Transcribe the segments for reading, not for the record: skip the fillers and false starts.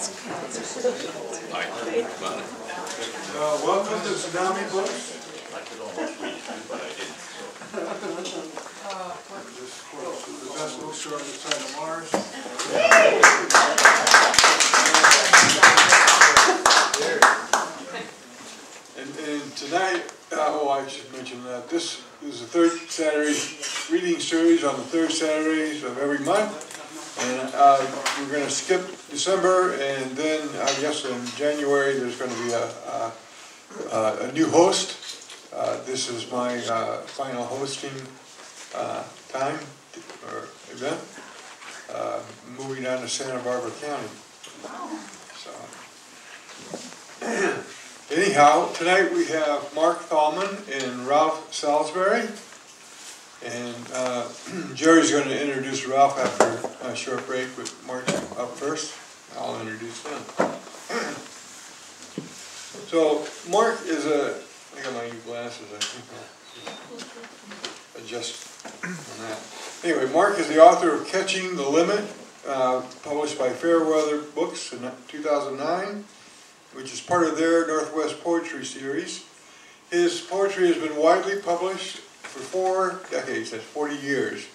Welcome to Tsunami Books. I could almost read it, but I didn't. This quote is the best bookstore on the side of Mars. And tonight, I should mention that this is the third Saturday reading series on the third Saturdays of every month. And we're going to skip December, and then I guess in January there's going to be a new host. This is my final hosting time or event, moving on to Santa Barbara County. So, anyhow, tonight we have Mark Thalman and Ralph Salisbury. And Jerry's going to introduce Ralph after a short break with Mark up first. I'll introduce him. So Mark is I got my new glasses, I think I'll adjust on that. Anyway, Mark is the author of Catching the Limit, published by Fairweather Books in 2009, which is part of their Northwest Poetry series. His poetry has been widely published for 4 decades, that's 40 years.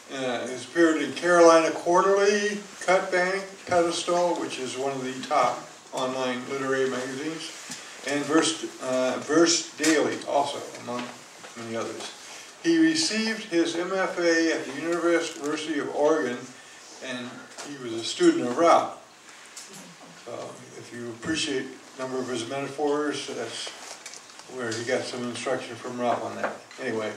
It's appeared in Carolina Quarterly, Cut Bank, Pedestal, which is one of the top online literary magazines, and Verse Daily, also, among many others. He received his MFA at the University of Oregon, and he was a student of Ralph. So if you appreciate a number of his metaphors, that's where he got some instruction from Ralph on that. Anyway,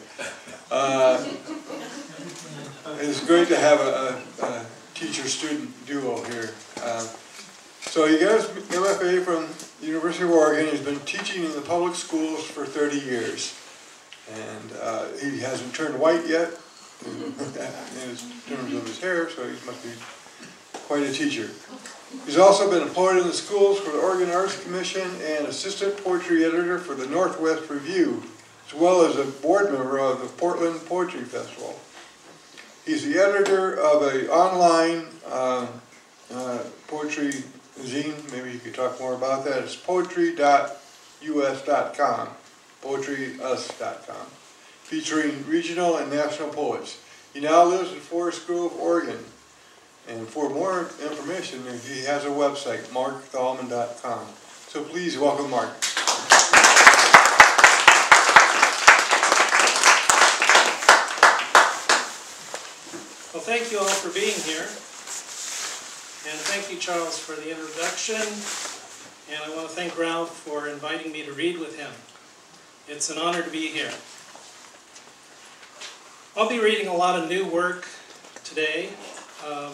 it's great to have a teacher-student duo here. So he got his MFA from the University of Oregon. He's been teaching in the public schools for 30 years. And he hasn't turned white yet in terms of his hair, so he must be quite a teacher. He's also been employed in the schools for the Oregon Arts Commission and assistant poetry editor for the Northwest Review, as well as a board member of the Portland Poetry Festival. He's the editor of an online poetry zine. Maybe you could talk more about that. It's poetry.us.com, poetryus.com, featuring regional and national poets. He now lives in Forest Grove, Oregon. And for more information, he has a website, markthalman.com. So please welcome Mark. Well, thank you all for being here. And thank you, Charles, for the introduction. And I want to thank Ralph for inviting me to read with him. It's an honor to be here. I'll be reading a lot of new work today.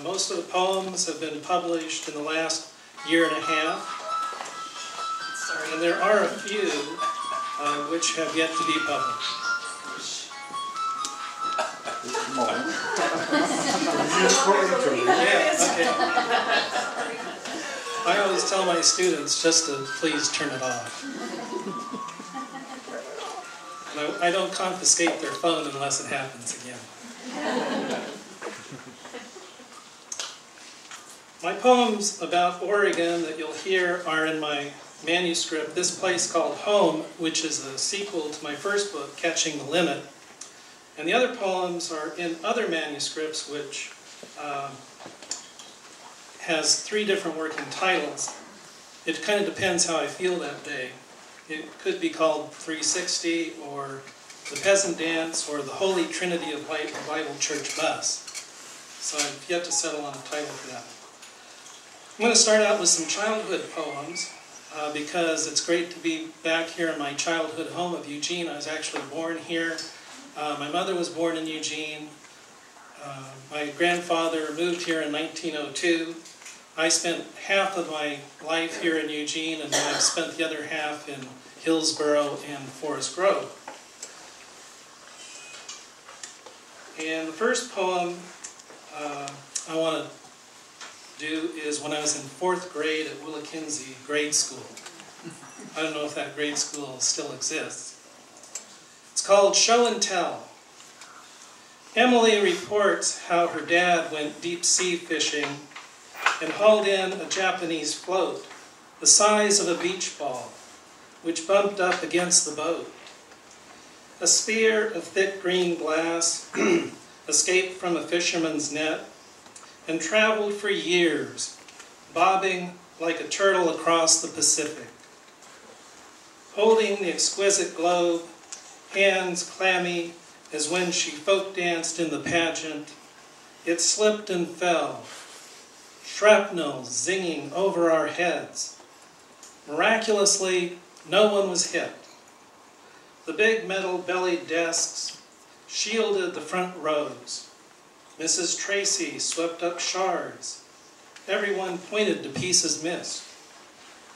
Most of the poems have been published in the last year and a half. And there are a few which have yet to be published. Yeah, okay. I always tell my students just to please turn it off. And I don't confiscate their phone unless it happens again. My poems about Oregon that you'll hear are in my manuscript, This Place Called Home, which is a sequel to my first book, Catching the Limit. And the other poems are in other manuscripts, which has 3 different working titles. It kind of depends how I feel that day. It could be called 360, or The Peasant Dance, or The Holy Trinity of Light Revival Church Bus. So I've yet to settle on a title for that. I'm going to start out with some childhood poems because it's great to be back here in my childhood home of Eugene. I was actually born here. My mother was born in Eugene. My grandfather moved here in 1902. I spent half of my life here in Eugene, and then I've spent the other half in Hillsboro and Forest Grove. And the first poem I want to do is when I was in 4th grade at Kinsey grade school. I don't know if that grade school still exists. It's called Show and Tell. Emily reports how her dad went deep sea fishing and hauled in a Japanese float the size of a beach ball, which bumped up against the boat. A spear of thick green glass escaped from a fisherman's net and traveled for years, bobbing like a turtle across the Pacific. Holding the exquisite globe, hands clammy as when she folk danced in the pageant, it slipped and fell, shrapnel zinging over our heads. Miraculously, no one was hit. The big metal-bellied desks shielded the front rows. Mrs. Tracy swept up shards. Everyone pointed to pieces missed.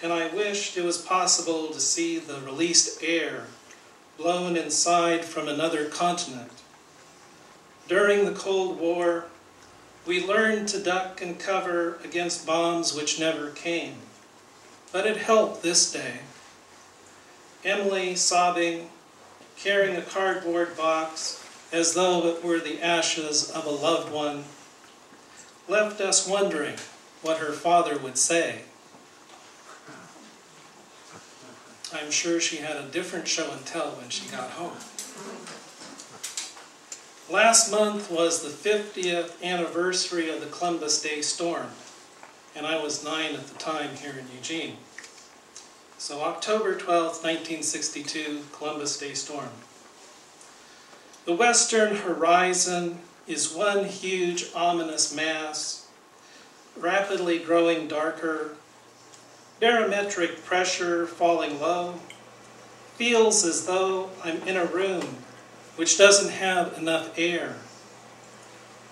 And I wished it was possible to see the released air blown inside from another continent. During the Cold War, we learned to duck and cover against bombs which never came. But it helped this day. Emily, sobbing, carrying a cardboard box as though it were the ashes of a loved one, left us wondering what her father would say. I'm sure she had a different show and tell when she got home. Last month was the 50th anniversary of the Columbus Day storm, and I was 9 at the time here in Eugene. So October 12th, 1962, Columbus Day storm. The western horizon is one huge ominous mass, rapidly growing darker. Barometric pressure falling low. Feels as though I'm in a room which doesn't have enough air.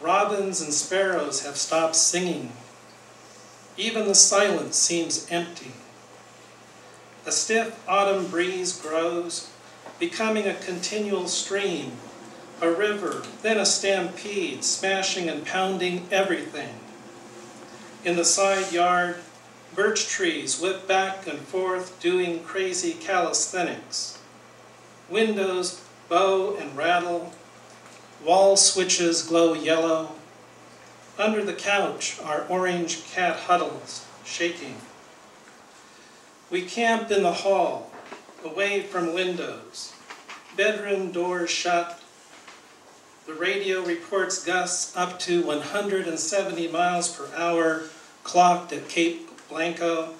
Robins and sparrows have stopped singing. Even the silence seems empty. A stiff autumn breeze grows, becoming a continual stream, a river, then a stampede, smashing and pounding everything. In the side yard, birch trees whip back and forth, doing crazy calisthenics. Windows bow and rattle. Wall switches glow yellow. Under the couch are orange cat huddles, shaking. We camp in the hall, away from windows. Bedroom doors shut. The radio reports gusts up to 170 miles per hour, clocked at Cape Blanco.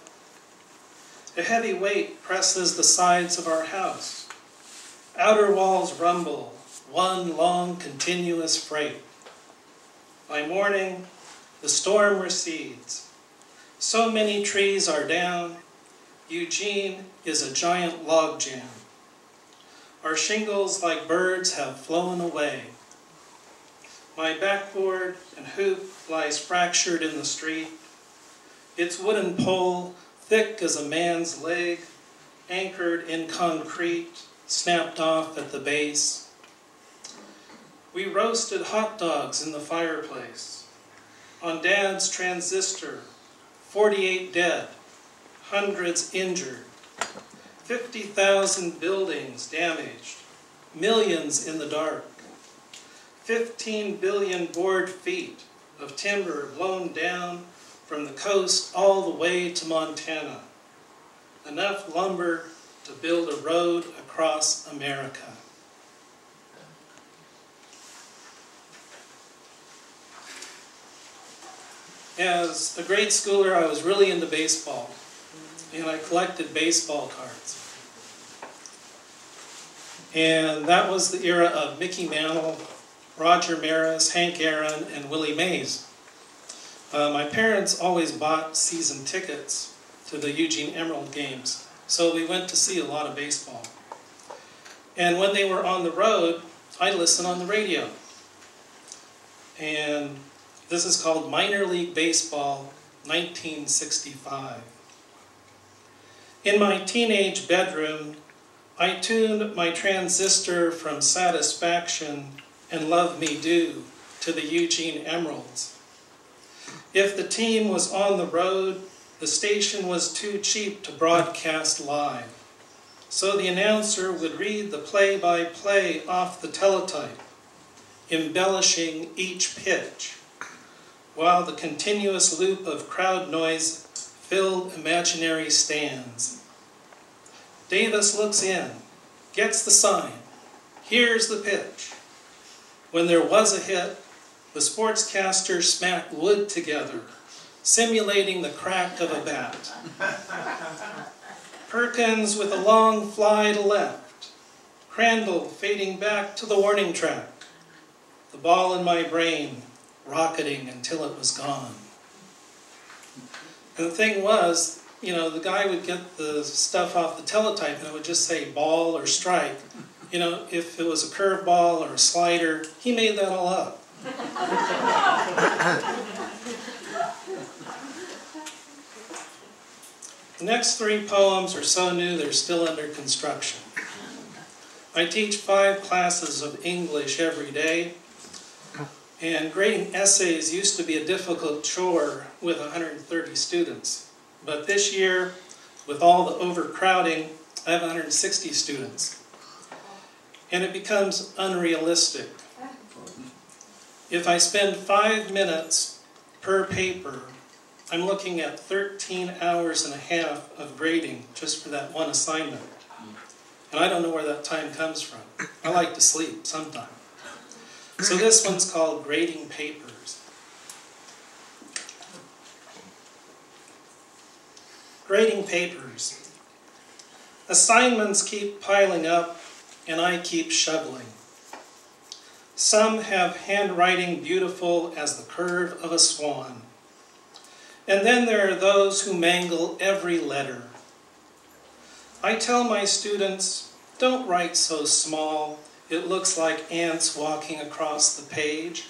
A heavy weight presses the sides of our house. Outer walls rumble, one long continuous freight. By morning, the storm recedes. So many trees are down. Eugene is a giant log jam. Our shingles, like birds, have flown away. My backboard and hoop lies fractured in the street. Its wooden pole, thick as a man's leg, anchored in concrete, snapped off at the base. We roasted hot dogs in the fireplace. On Dad's transistor, 48 dead, hundreds injured, 50,000 buildings damaged, millions in the dark, 15 billion board feet of timber blown down from the coast all the way to Montana. Enough lumber to build a road across America. As a grade schooler, I was really into baseball, and I collected baseball cards. And that was the era of Mickey Mantle, Roger Maris, Hank Aaron, and Willie Mays. My parents always bought season tickets to the Eugene Emerald games, so we went to see a lot of baseball. And when they were on the road, I'd listen on the radio. And this is called Minor League Baseball, 1965. In my teenage bedroom, I tuned my transistor from Satisfaction and Love Me Do to the Eugene Emeralds. If the team was on the road, the station was too cheap to broadcast live. So the announcer would read the play-by-play off the teletype, embellishing each pitch. while the continuous loop of crowd noise filled imaginary stands. Davis looks in, gets the sign, hears the pitch. When there was a hit, the sportscaster smacked wood together, simulating the crack of a bat. Perkins with a long fly to left, Crandall fading back to the warning track, the ball in my brain rocketing until it was gone. And the thing was, you know, the guy would get the stuff off the teletype and it would just say ball or strike. You know, if it was a curveball or a slider, he made that all up. The next 3 poems are so new they're still under construction. I teach 5 classes of English every day, and grading essays used to be a difficult chore with 130 students. But this year, with all the overcrowding, I have 160 students. And it becomes unrealistic. If I spend 5 minutes per paper, I'm looking at 13 hours and a half of grading just for that one assignment. And I don't know where that time comes from. I like to sleep sometime. So this one's called Grading Papers. Grading papers. Assignments keep piling up, and I keep shoveling. Some have handwriting beautiful as the curve of a swan. And then there are those who mangle every letter. I tell my students, don't write so small, it looks like ants walking across the page.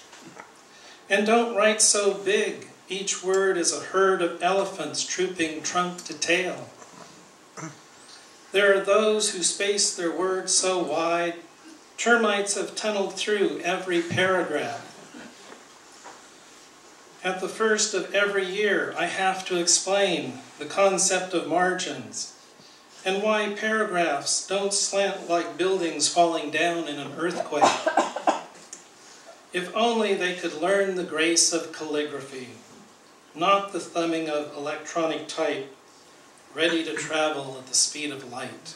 And don't write so big, each word is a herd of elephants trooping trunk to tail. There are those who space their words so wide, termites have tunneled through every paragraph. At the first of every year, I have to explain the concept of margins and why paragraphs don't slant like buildings falling down in an earthquake. If only they could learn the grace of calligraphy, not the thumbing of electronic type, ready to travel at the speed of light.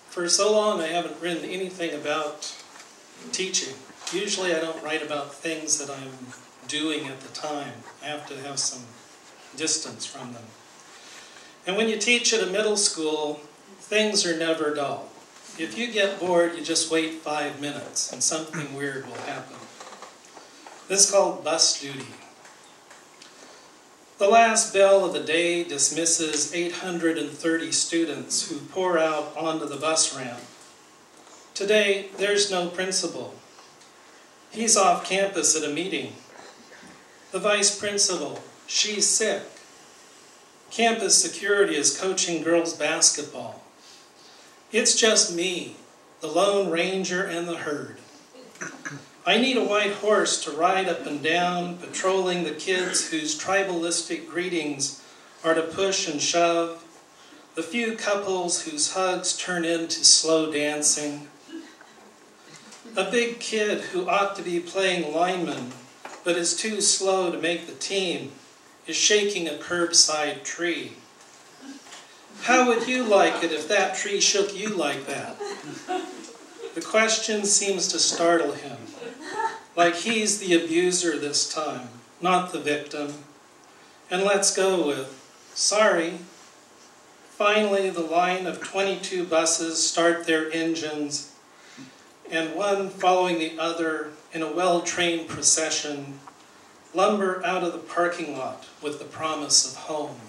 For so long, I haven't written anything about teaching. Usually I don't write about things that I'm doing at the time. I have to have some distance from them. And when you teach at a middle school, things are never dull. If you get bored, you just wait 5 minutes and something weird will happen. This is called bus duty. The last bell of the day dismisses 830 students who pour out onto the bus ramp. Today, there's no principal. He's off campus at a meeting. The vice principal, she's sick. Campus security is coaching girls basketball. It's just me, the Lone Ranger and the herd. I need a white horse to ride up and down, patrolling the kids whose tribalistic greetings are to push and shove, the few couples whose hugs turn into slow dancing. A big kid who ought to be playing lineman, but is too slow to make the team, is shaking a curbside tree. How would you like it if that tree shook you like that? The question seems to startle him, like he's the abuser this time, not the victim. And let's go with, sorry. Finally, the line of 22 buses start their engines, and one following the other in a well-trained procession lumber out of the parking lot with the promise of home.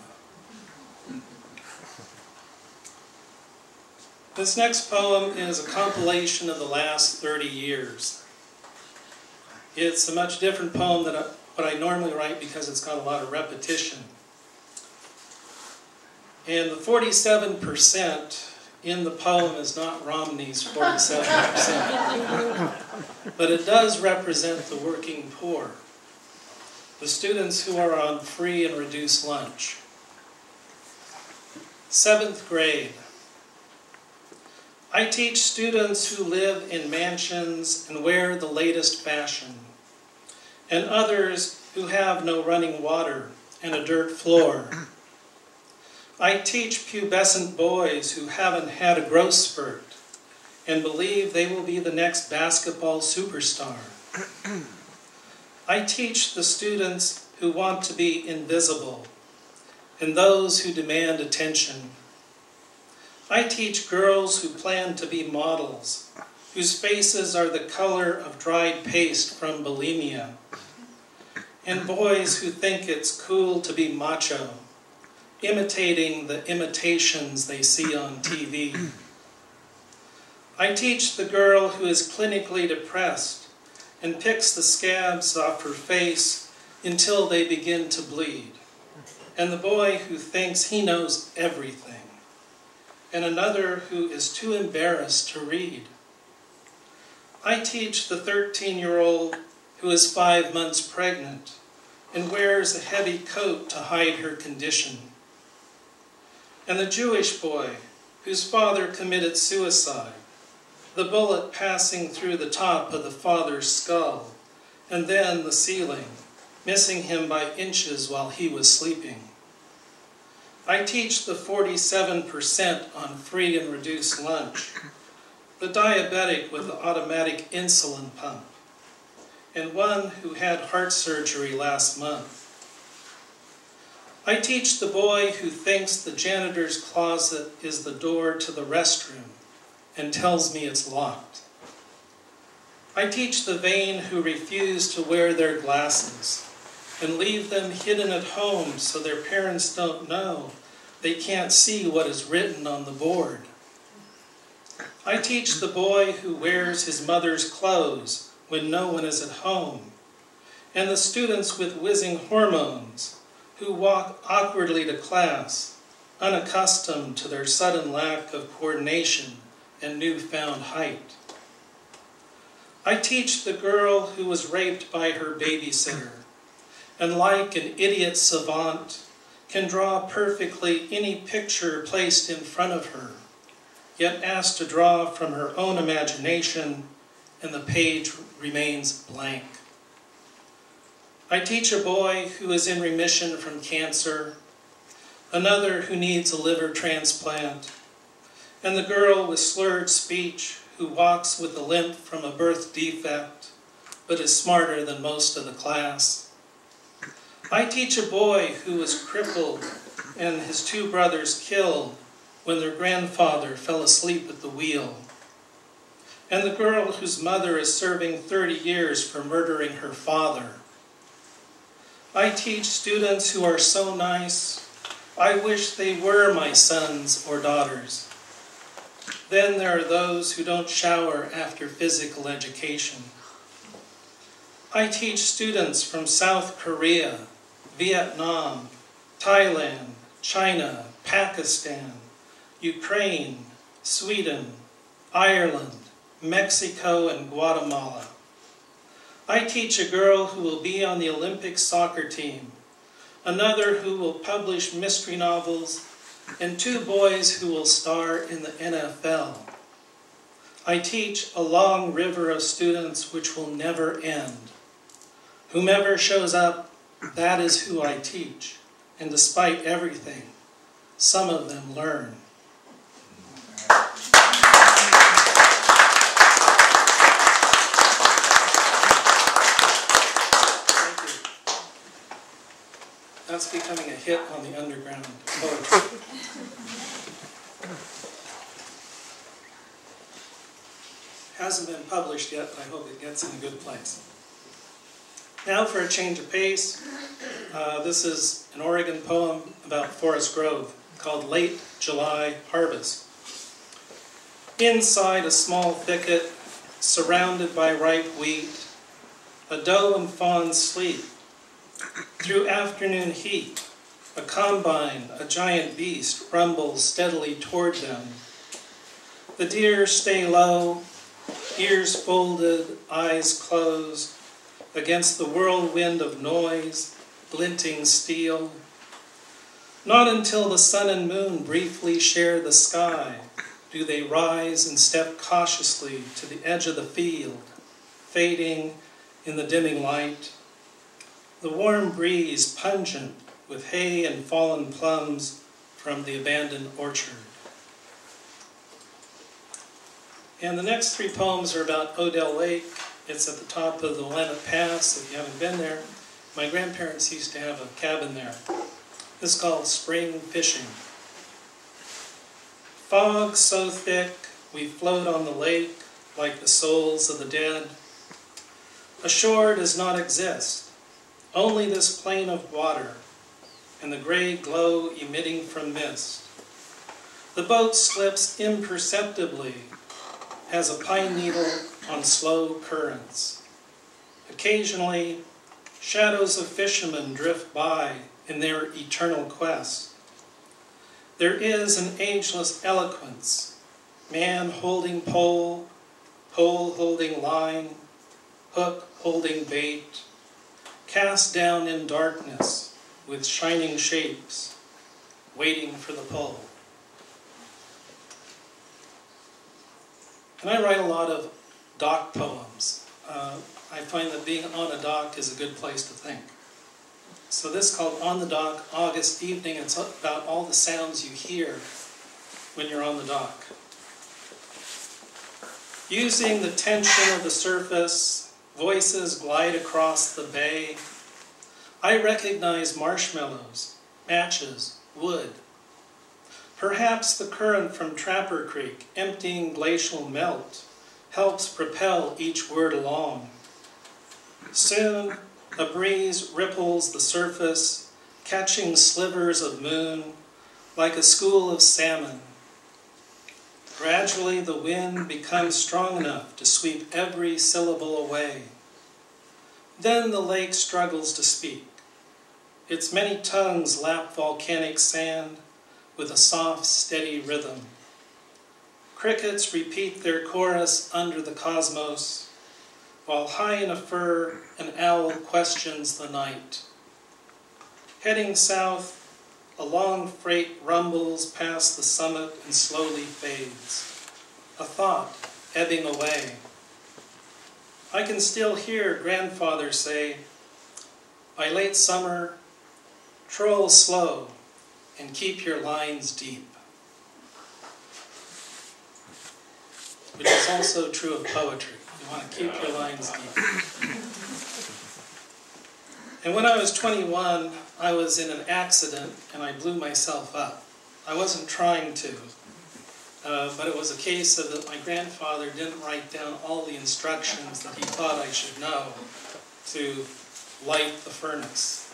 This next poem is a compilation of the last 30 years. It's a much different poem than what I normally write because it's got a lot of repetition. And the 47% in the poem is not Romney's 47%. But it does represent the working poor, the students who are on free and reduced lunch. 7th grade. I teach students who live in mansions and wear the latest fashion, and others who have no running water and a dirt floor. I teach pubescent boys who haven't had a growth spurt and believe they will be the next basketball superstar. I teach the students who want to be invisible and those who demand attention. I teach girls who plan to be models, whose faces are the color of dried paste from bulimia, and boys who think it's cool to be macho, imitating the imitations they see on TV. I teach the girl who is clinically depressed and picks the scabs off her face until they begin to bleed, and the boy who thinks he knows everything, and another who is too embarrassed to read. I teach the 13-year-old who is 5 months pregnant and wears a heavy coat to hide her condition, and the Jewish boy whose father committed suicide, the bullet passing through the top of the father's skull and then the ceiling, missing him by inches while he was sleeping. I teach the 47% on free and reduced lunch, the diabetic with the automatic insulin pump, and one who had heart surgery last month. I teach the boy who thinks the janitor's closet is the door to the restroom and tells me it's locked. I teach the vain who refuse to wear their glasses and leave them hidden at home so their parents don't know they can't see what is written on the board. I teach the boy who wears his mother's clothes when no one is at home, and the students with whizzing hormones who walk awkwardly to class, unaccustomed to their sudden lack of coordination and newfound height. I teach the girl who was raped by her babysitter, and like an idiot savant, can draw perfectly any picture placed in front of her, yet asked to draw from her own imagination, and the page remains blank. I teach a boy who is in remission from cancer, another who needs a liver transplant, and the girl with slurred speech who walks with a limp from a birth defect, but is smarter than most of the class. I teach a boy who was crippled and his 2 brothers killed when their grandfather fell asleep at the wheel, and the girl whose mother is serving 30 years for murdering her father. I teach students who are so nice, I wish they were my sons or daughters. Then there are those who don't shower after physical education. I teach students from South Korea, Vietnam, Thailand, China, Pakistan, Ukraine, Sweden, Ireland, Mexico, and Guatemala. I teach a girl who will be on the Olympic soccer team, another who will publish mystery novels, and 2 boys who will star in the NFL. I teach a long river of students which will never end. Whomever shows up, that is who I teach, and despite everything, some of them learn. Thank you. That's becoming a hit on the underground poetry. Hasn't been published yet, but I hope it gets in a good place. Now for a change of pace, this is an Oregon poem about Forest Grove called Late July Harvest. Inside a small thicket, surrounded by ripe wheat, a doe and fawn sleep. Through afternoon heat, a combine, a giant beast, rumbles steadily toward them. The deer stay low, ears folded, eyes closed, against the whirlwind of noise, glinting steel. Not until the sun and moon briefly share the sky do they rise and step cautiously to the edge of the field, fading in the dimming light. The warm breeze pungent with hay and fallen plums from the abandoned orchard. And the next three poems are about Odell Lake. It's at the top of the Willamette Pass, if you haven't been there. My grandparents used to have a cabin there. This is called Spring Fishing. Fog so thick, we float on the lake like the souls of the dead. A shore does not exist, only this plain of water and the gray glow emitting from mist. The boat slips imperceptibly as a pine needle on slow currents. Occasionally, shadows of fishermen drift by in their eternal quest. There is an ageless eloquence, man holding pole, pole holding line, hook holding bait, cast down in darkness with shining shapes, waiting for the pull. And I write a lot of dock poems. I find that being on a dock is a good place to think. So this is called On the Dock, August Evening. It's about all the sounds you hear when you're on the dock. Using the tension of the surface, voices glide across the bay. I recognize marshmallows, matches, wood. Perhaps the current from Trapper Creek, emptying glacial melt, helps propel each word along. Soon, a breeze ripples the surface, catching slivers of moon like a school of salmon. Gradually, the wind becomes strong enough to sweep every syllable away. Then the lake struggles to speak. Its many tongues lap volcanic sand with a soft, steady rhythm. Crickets repeat their chorus under the cosmos, while high in a fir, an owl questions the night. Heading south, a long freight rumbles past the summit and slowly fades, a thought ebbing away. I can still hear grandfather say, by late summer, troll slow and keep your lines deep. Which is also true of poetry. You want to keep your lines deep. And when I was 21, I was in an accident and I blew myself up. I wasn't trying to, but it was a case of that my grandfather didn't write down all the instructions that he thought I should know to light the furnace.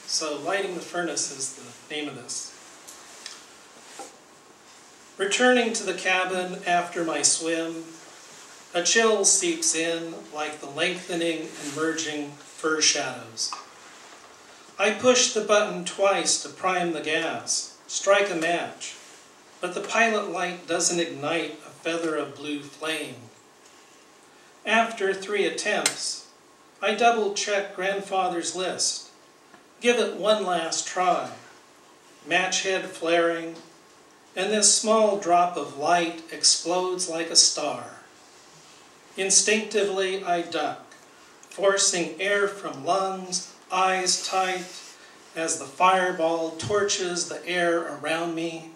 So lighting the furnace is the name of this. Returning to the cabin after my swim, a chill seeps in like the lengthening and merging fir shadows. I push the button twice to prime the gas, strike a match, but the pilot light doesn't ignite a feather of blue flame. After 3 attempts, I double-check grandfather's list, give it one last try, match head flaring, and this small drop of light explodes like a star. Instinctively, I duck, forcing air from lungs, eyes tight, as the fireball torches the air around me.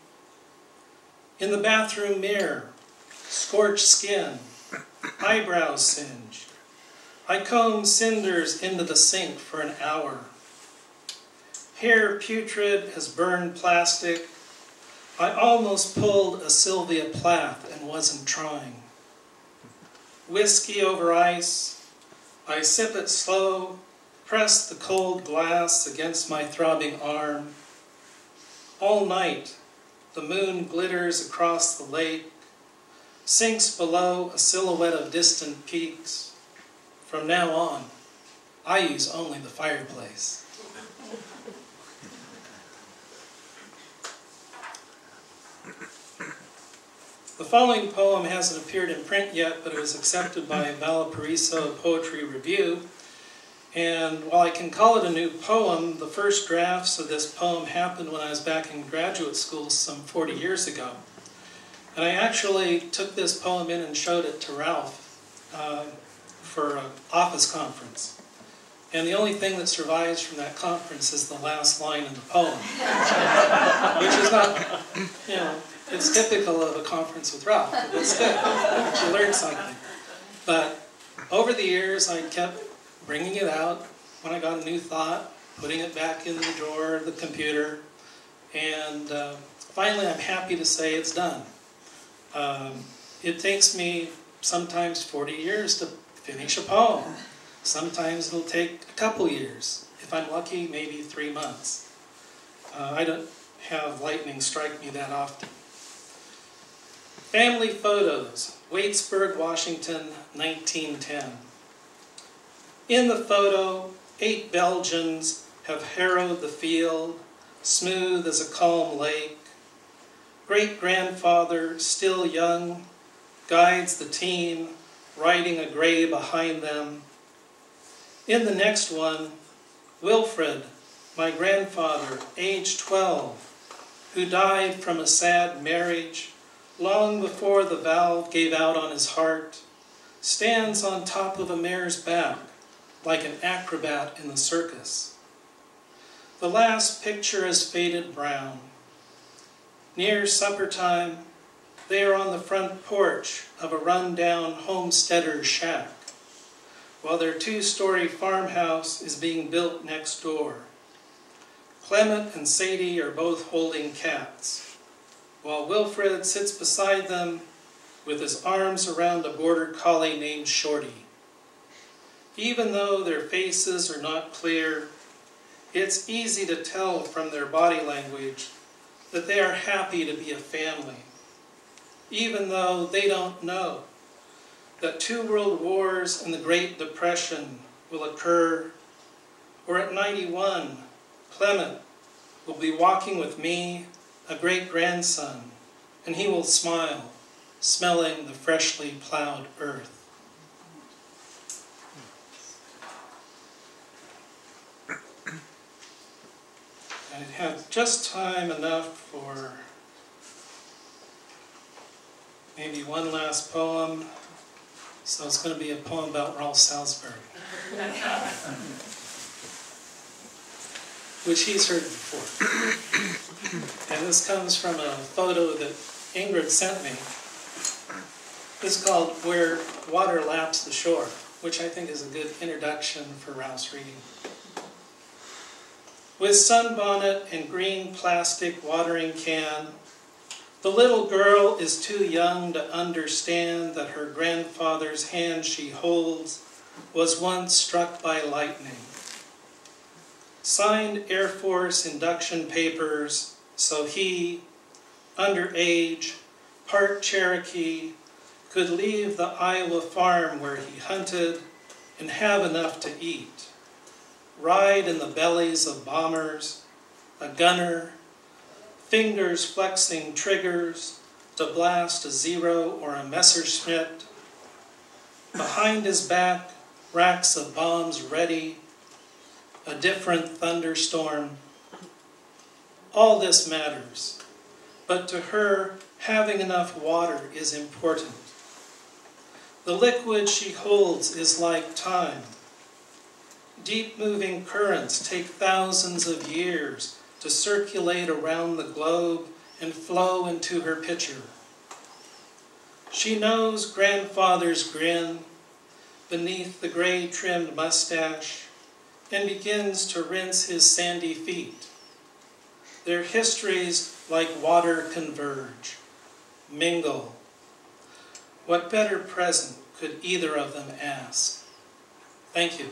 In the bathroom mirror, scorched skin, eyebrows singed. I comb cinders into the sink for an hour. Hair putrid as burned plastic. I almost pulled a Sylvia Plath and wasn't trying. Whiskey over ice, I sip it slow, press the cold glass against my throbbing arm. All night, the moon glitters across the lake, sinks below a silhouette of distant peaks. From now on, I use only the fireplace. The following poem hasn't appeared in print yet, but it was accepted by Valparaiso Poetry Review. And while I can call it a new poem, the first drafts of this poem happened when I was back in graduate school some 40 years ago. And I actually took this poem in and showed it to Ralph for an office conference. And the only thing that survives from that conference is the last line in the poem. Which is not, you know, it's typical of a conference with Ralph, but it's good. You learn something. But over the years, I kept bringing it out when I got a new thought, putting it back in the drawer of the computer, and finally I'm happy to say it's done. It takes me sometimes 40 years to finish a poem. Sometimes it'll take a couple years. If I'm lucky, maybe 3 months. I don't have lightning strike me that often. Family photos, Waitsburg, Washington, 1910. In the photo, 8 Belgians have harrowed the field, smooth as a calm lake. Great-grandfather, still young, guides the team, riding a gray behind them. In the next one, Wilfred, my grandfather, age 12, who died from a sad marriage long before the valve gave out on his heart, stands on top of a mare's back like an acrobat in the circus. The last picture is faded brown. Near supper time, they are on the front porch of a run-down homesteader's shack, while their 2-story farmhouse is being built next door. Clement and Sadie are both holding cats, while Wilfred sits beside them with his arms around a border collie named Shorty. Even though their faces are not clear, it's easy to tell from their body language that they are happy to be a family, even though they don't know that 2 world wars and the Great Depression will occur, or at 91, Clement will be walking with me, a great-grandson, and he will smile, smelling the freshly plowed earth. I have just time enough for maybe one last poem. So it's going to be a poem about Ralph Salisbury, which he's heard before. And this comes from a photo that Ingrid sent me. This is called Where Water Laps the Shore, which I think is a good introduction for Ralph's reading. With sunbonnet and green plastic watering can, the little girl is too young to understand that her grandfather's hand she holds was once struck by lightning. Signed Air Force induction papers, so he, underage, part Cherokee, could leave the Iowa farm where he hunted and have enough to eat. Ride in the bellies of bombers, a gunner, fingers flexing triggers to blast a Zero or a Messerschmitt. Behind his back, racks of bombs ready, a different thunderstorm. All this matters, but to her, having enough water is important. The liquid she holds is like time. Deep-moving currents take thousands of years to circulate around the globe and flow into her pitcher. She knows grandfather's grin beneath the gray-trimmed mustache and begins to rinse his sandy feet. Their histories, like water, converge, mingle. What better present could either of them ask? Thank you.